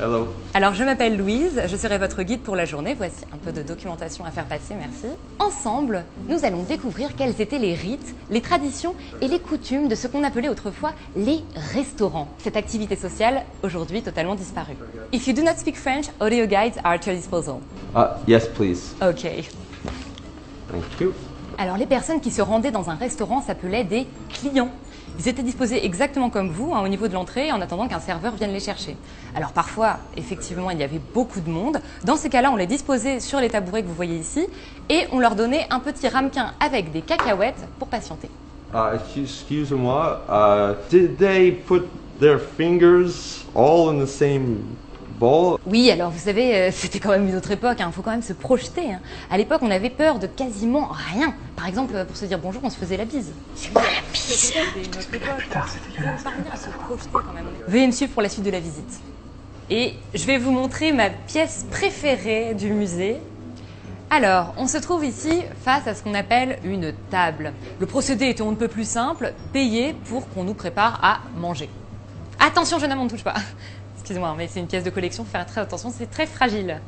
Hello. Alors je m'appelle Louise, je serai votre guide pour la journée. Voici un peu de documentation à faire passer, merci. Ensemble, nous allons découvrir quels étaient les rites, les traditions et les coutumes de ce qu'on appelait autrefois les restaurants. Cette activité sociale, aujourd'hui totalement disparue. If you do not speak French, audio guides are at your disposal. Yes, please. Ok. Thank you. Alors les personnes qui se rendaient dans un restaurant s'appelaient des clients. Ils étaient disposés exactement comme vous, au niveau de l'entrée, en attendant qu'un serveur vienne les chercher. Alors parfois, effectivement, il y avait beaucoup de monde. Dans ces cas-là, on les disposait sur les tabourets que vous voyez ici et on leur donnait un petit ramequin avec des cacahuètes pour patienter. Excuse-moi, did they put their fingers all in the same bowl? Oui, alors vous savez, c'était quand même une autre époque, il faut quand même se projeter. À l'époque, on avait peur de quasiment rien. Par exemple, pour se dire bonjour, on se faisait la bise. C'est quoi la bise? C'était une autre époque. Veuillez me suivre pour la suite de la visite. Et je vais vous montrer ma pièce préférée du musée. Alors, on se trouve ici face à ce qu'on appelle une table. Le procédé est on ne peut plus simple, payer pour qu'on nous prépare à manger. Attention, jeune homme, on ne touche pas. Excusez-moi, mais c'est une pièce de collection, faut faire très attention, c'est très fragile.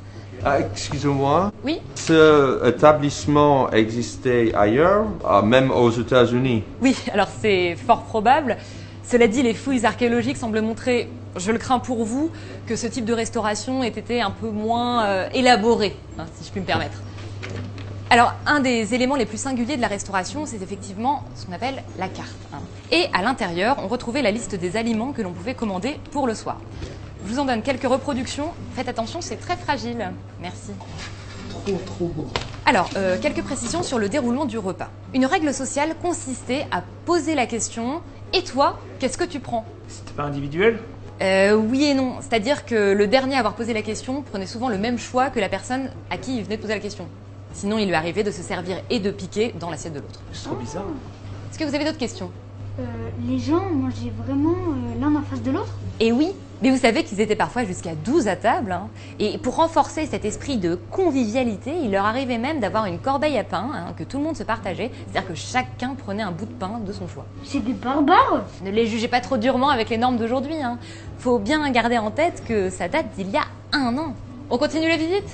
Excusez-moi. Oui? Ce établissement existait ailleurs, même aux États-Unis. Oui, alors c'est fort probable. Cela dit, les fouilles archéologiques semblent montrer, je le crains pour vous, que ce type de restauration ait été un peu moins élaboré, si je puis me permettre. Alors, un des éléments les plus singuliers de la restauration, c'est effectivement ce qu'on appelle la carte. Et à l'intérieur, on retrouvait la liste des aliments que l'on pouvait commander pour le soir. Je vous en donne quelques reproductions. Faites attention, c'est très fragile. Merci. Trop beau. Alors, quelques précisions sur le déroulement du repas. Une règle sociale consistait à poser la question « Et toi, qu'est-ce que tu prends ?» C'était pas individuel? Oui et non. C'est-à-dire que le dernier à avoir posé la question prenait souvent le même choix que la personne à qui il venait de poser la question. Sinon, il lui arrivait de se servir et de piquer dans l'assiette de l'autre. C'est trop bizarre. Est-ce que vous avez d'autres questions? Les gens mangeaient vraiment l'un en face de l'autre? Et oui, mais vous savez qu'ils étaient parfois jusqu'à 12 à table. Et pour renforcer cet esprit de convivialité, il leur arrivait même d'avoir une corbeille à pain que tout le monde se partageait. C'est-à-dire que chacun prenait un bout de pain de son choix. C'est des barbares! Ne les jugez pas trop durement avec les normes d'aujourd'hui. Faut bien garder en tête que ça date d'il y a 1 an. On continue la visite?